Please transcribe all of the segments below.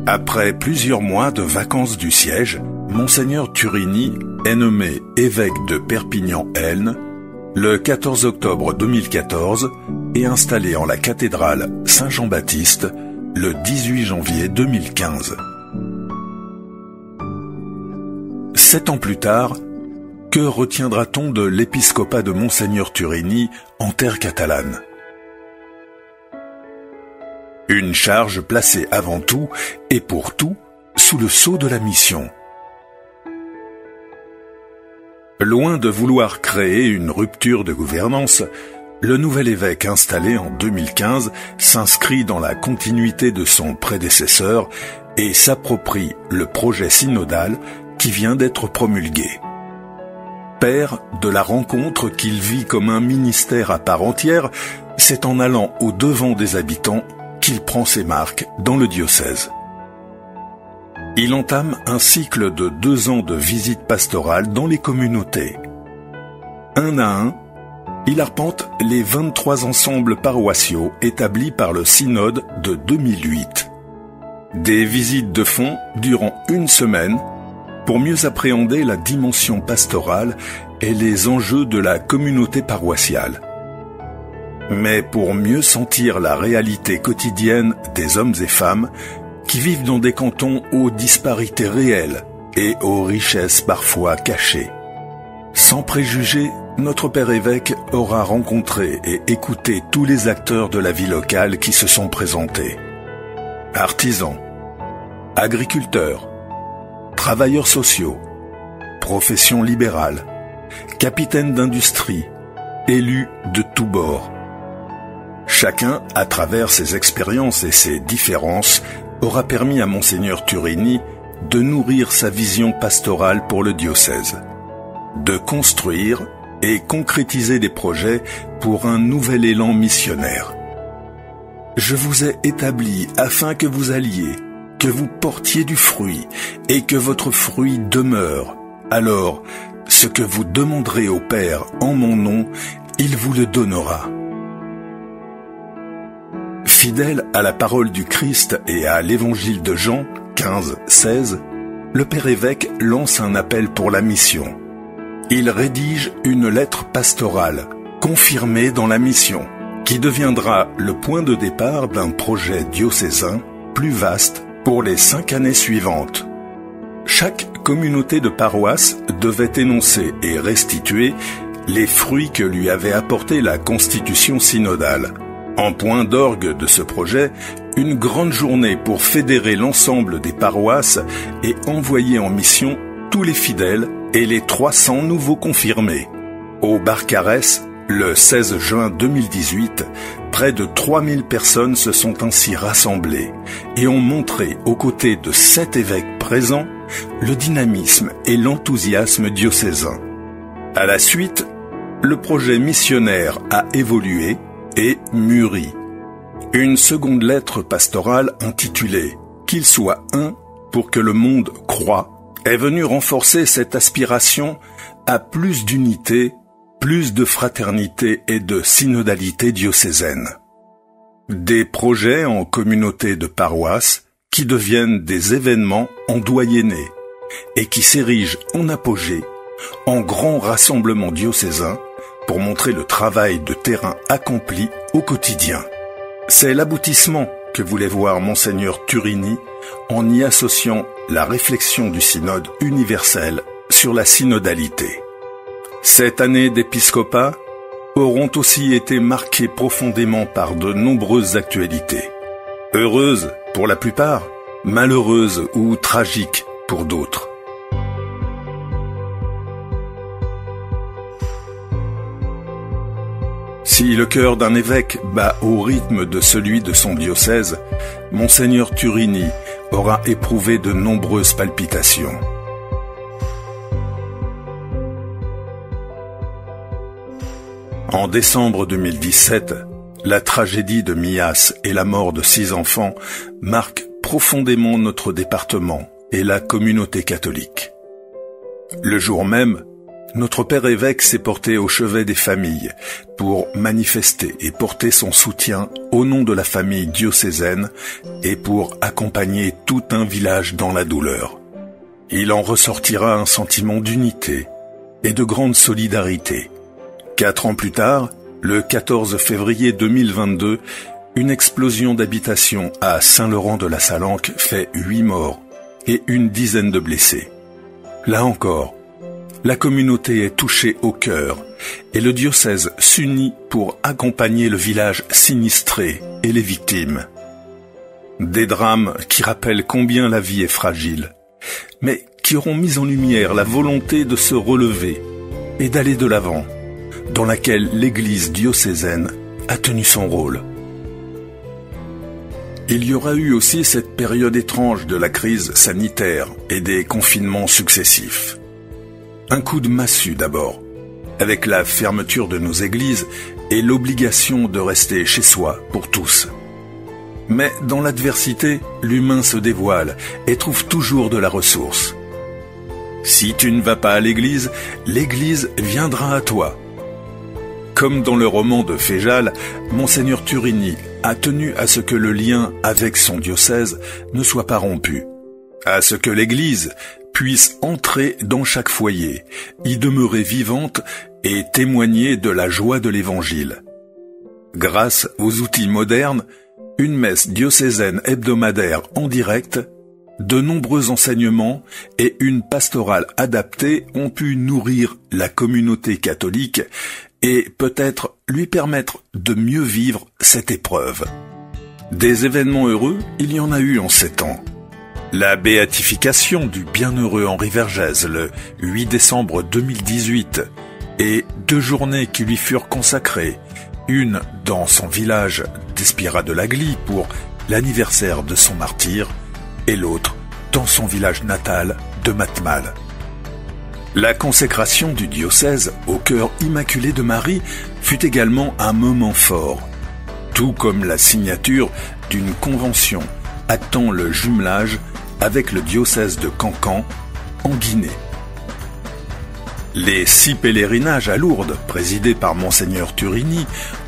Après plusieurs mois de vacances du siège, Monseigneur Turini est nommé évêque de Perpignan-Elne le 14 octobre 2014 et installé en la cathédrale Saint-Jean-Baptiste le 18 janvier 2015. 7 ans plus tard, que retiendra-t-on de l'épiscopat de Monseigneur Turini en terre catalane ? Une charge placée avant tout et pour tout sous le sceau de la mission. Loin de vouloir créer une rupture de gouvernance, le nouvel évêque installé en 2015 s'inscrit dans la continuité de son prédécesseur et s'approprie le projet synodal qui vient d'être promulgué. Père de la rencontre qu'il vit comme un ministère à part entière, c'est en allant au-devant des habitants qu'il prend ses marques dans le diocèse. Il entame un cycle de 2 ans de visites pastorales dans les communautés. Un à un, il arpente les 23 ensembles paroissiaux établis par le synode de 2008. Des visites de fond durant 1 semaine pour mieux appréhender la dimension pastorale et les enjeux de la communauté paroissiale. Mais pour mieux sentir la réalité quotidienne des hommes et femmes qui vivent dans des cantons aux disparités réelles et aux richesses parfois cachées. Sans préjugés, notre Père évêque aura rencontré et écouté tous les acteurs de la vie locale qui se sont présentés. Artisans, agriculteurs, travailleurs sociaux, professions libérales, capitaines d'industrie, élus de tous bords. Chacun, à travers ses expériences et ses différences, aura permis à Monseigneur Turini de nourrir sa vision pastorale pour le diocèse, de construire et concrétiser des projets pour un nouvel élan missionnaire. Je vous ai établi afin que vous alliez, que vous portiez du fruit et que votre fruit demeure. Alors, ce que vous demanderez au Père en mon nom, il vous le donnera. Fidèle à la parole du Christ et à l'évangile de Jean 15-16, le Père évêque lance un appel pour la mission. Il rédige une lettre pastorale, confirmée dans la mission, qui deviendra le point de départ d'un projet diocésain plus vaste pour les 5 années suivantes. Chaque communauté de paroisse devait énoncer et restituer les fruits que lui avait apportés la constitution synodale. En point d'orgue de ce projet, une grande journée pour fédérer l'ensemble des paroisses et envoyer en mission tous les fidèles et les 300 nouveaux confirmés. Au Barcarès, le 16 juin 2018, près de 3000 personnes se sont ainsi rassemblées et ont montré, aux côtés de 7 évêques présents, le dynamisme et l'enthousiasme diocésain. À la suite, le projet missionnaire a évolué et mûri. Une seconde lettre pastorale intitulée « Qu'il soit un pour que le monde croie » est venue renforcer cette aspiration à plus d'unité, plus de fraternité et de synodalité diocésaine. Des projets en communauté de paroisses qui deviennent des événements en doyennés et qui s'érigent en apogée, en grand rassemblement diocésain pour montrer le travail de terrain accompli au quotidien. C'est l'aboutissement que voulait voir Monseigneur Turini en y associant la réflexion du synode universel sur la synodalité. Cette année d'épiscopat auront aussi été marquées profondément par de nombreuses actualités. Heureuses pour la plupart, malheureuses ou tragiques pour d'autres. Si le cœur d'un évêque bat au rythme de celui de son diocèse, Monseigneur Turini aura éprouvé de nombreuses palpitations. En décembre 2017, la tragédie de Millas et la mort de 6 enfants marquent profondément notre département et la communauté catholique. Le jour même, notre père évêque s'est porté au chevet des familles pour manifester et porter son soutien au nom de la famille diocésaine et pour accompagner tout un village dans la douleur. Il en ressortira un sentiment d'unité et de grande solidarité. 4 ans plus tard, le 14 février 2022, une explosion d'habitation à Saint-Laurent-de-la-Salanque fait 8 morts et une dizaine de blessés. Là encore, la communauté est touchée au cœur et le diocèse s'unit pour accompagner le village sinistré et les victimes. Des drames qui rappellent combien la vie est fragile, mais qui auront mis en lumière la volonté de se relever et d'aller de l'avant, dans laquelle l'Église diocésaine a tenu son rôle. Il y aura eu aussi cette période étrange de la crise sanitaire et des confinements successifs. Un coup de massue d'abord, avec la fermeture de nos églises et l'obligation de rester chez soi pour tous. Mais dans l'adversité, l'humain se dévoile et trouve toujours de la ressource. Si tu ne vas pas à l'église viendra à toi. Comme dans le roman de Féjal, Monseigneur Turini a tenu à ce que le lien avec son diocèse ne soit pas rompu, à ce que l'Église puisse entrer dans chaque foyer, y demeurer vivante et témoigner de la joie de l'Évangile. Grâce aux outils modernes, une messe diocésaine hebdomadaire en direct, de nombreux enseignements et une pastorale adaptée ont pu nourrir la communauté catholique et peut-être lui permettre de mieux vivre cette épreuve. Des événements heureux, il y en a eu en 7 ans. La béatification du bienheureux Henri Vergès le 8 décembre 2018 et 2 journées qui lui furent consacrées, une dans son village d'Espira de l'Agly pour l'anniversaire de son martyre et l'autre dans son village natal de Matmal. La consécration du diocèse au cœur immaculé de Marie fut également un moment fort, tout comme la signature d'une convention actant le jumelage avec le diocèse de Cancan, en Guinée. Les 6 pèlerinages à Lourdes, présidés par Monseigneur Turini,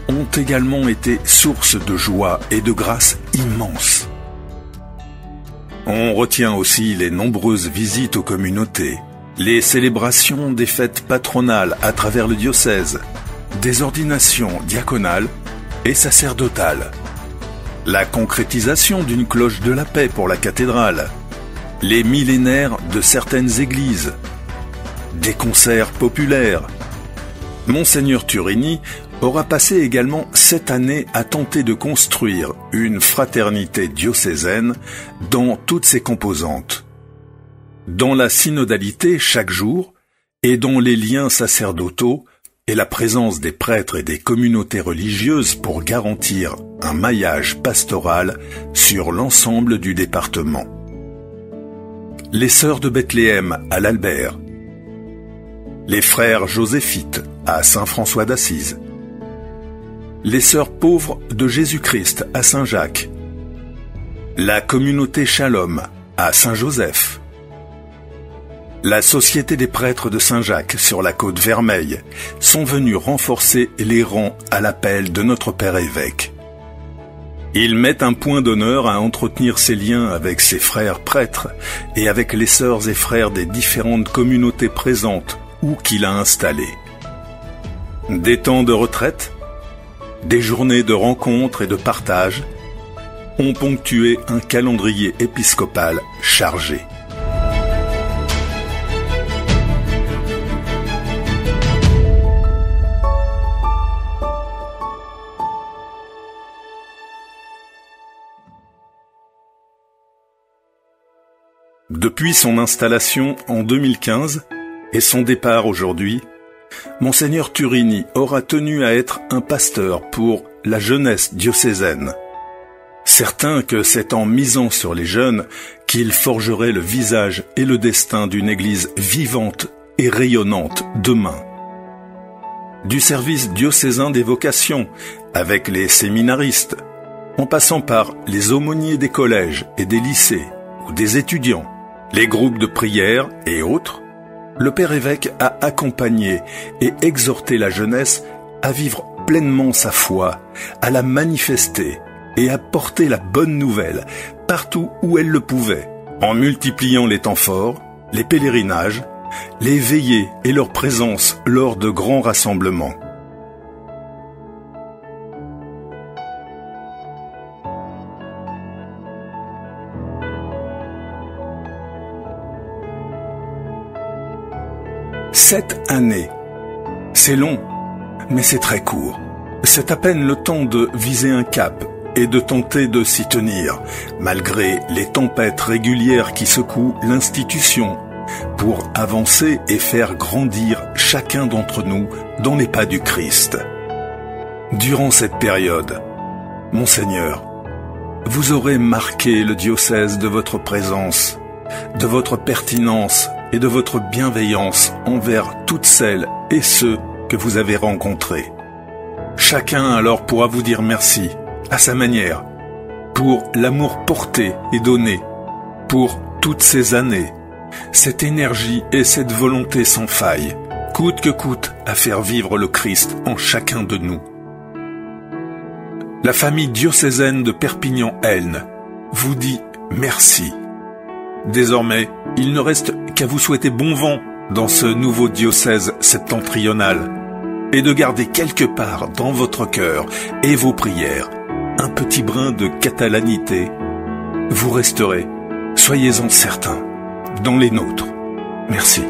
ont également été source de joie et de grâce immense. On retient aussi les nombreuses visites aux communautés, les célébrations des fêtes patronales à travers le diocèse, des ordinations diaconales et sacerdotales, la concrétisation d'une cloche de la paix pour la cathédrale, les millénaires de certaines églises, des concerts populaires. Monseigneur Turini aura passé également 7 années à tenter de construire une fraternité diocésaine dans toutes ses composantes, dans la synodalité chaque jour et dans les liens sacerdotaux et la présence des prêtres et des communautés religieuses pour garantir un maillage pastoral sur l'ensemble du département. Les sœurs de Bethléem à l'Albert, les frères joséphites à Saint-François d'Assise, les sœurs pauvres de Jésus-Christ à Saint-Jacques, la communauté Shalom à Saint-Joseph, la Société des prêtres de Saint-Jacques sur la côte Vermeille sont venus renforcer les rangs à l'appel de notre père évêque. Il met un point d'honneur à entretenir ses liens avec ses frères prêtres et avec les sœurs et frères des différentes communautés présentes ou qu'il a installées. Des temps de retraite, des journées de rencontres et de partage ont ponctué un calendrier épiscopal chargé. Depuis son installation en 2015 et son départ aujourd'hui, Monseigneur Turini aura tenu à être un pasteur pour la jeunesse diocésaine. Certain que c'est en misant sur les jeunes qu'il forgerait le visage et le destin d'une église vivante et rayonnante demain. Du service diocésain des vocations, avec les séminaristes, en passant par les aumôniers des collèges et des lycées ou des étudiants, les groupes de prière et autres, le père évêque a accompagné et exhorté la jeunesse à vivre pleinement sa foi, à la manifester et à porter la bonne nouvelle partout où elle le pouvait, en multipliant les temps forts, les pèlerinages, les veillées et leur présence lors de grands rassemblements. Sept années. C'est long, mais c'est très court. C'est à peine le temps de viser un cap et de tenter de s'y tenir, malgré les tempêtes régulières qui secouent l'institution, pour avancer et faire grandir chacun d'entre nous dans les pas du Christ. Durant cette période, Monseigneur, vous aurez marqué le diocèse de votre présence, de votre pertinence et de votre bienveillance envers toutes celles et ceux que vous avez rencontrés. Chacun alors pourra vous dire merci, à sa manière, pour l'amour porté et donné, pour toutes ces années, cette énergie et cette volonté sans faille, coûte que coûte, à faire vivre le Christ en chacun de nous. La famille diocésaine de Perpignan-Elne vous dit merci. Désormais, il ne reste qu'à vous souhaiter bon vent dans ce nouveau diocèse septentrional et de garder quelque part dans votre cœur et vos prières un petit brin de catalanité. Vous resterez, soyez-en certains, dans les nôtres. Merci.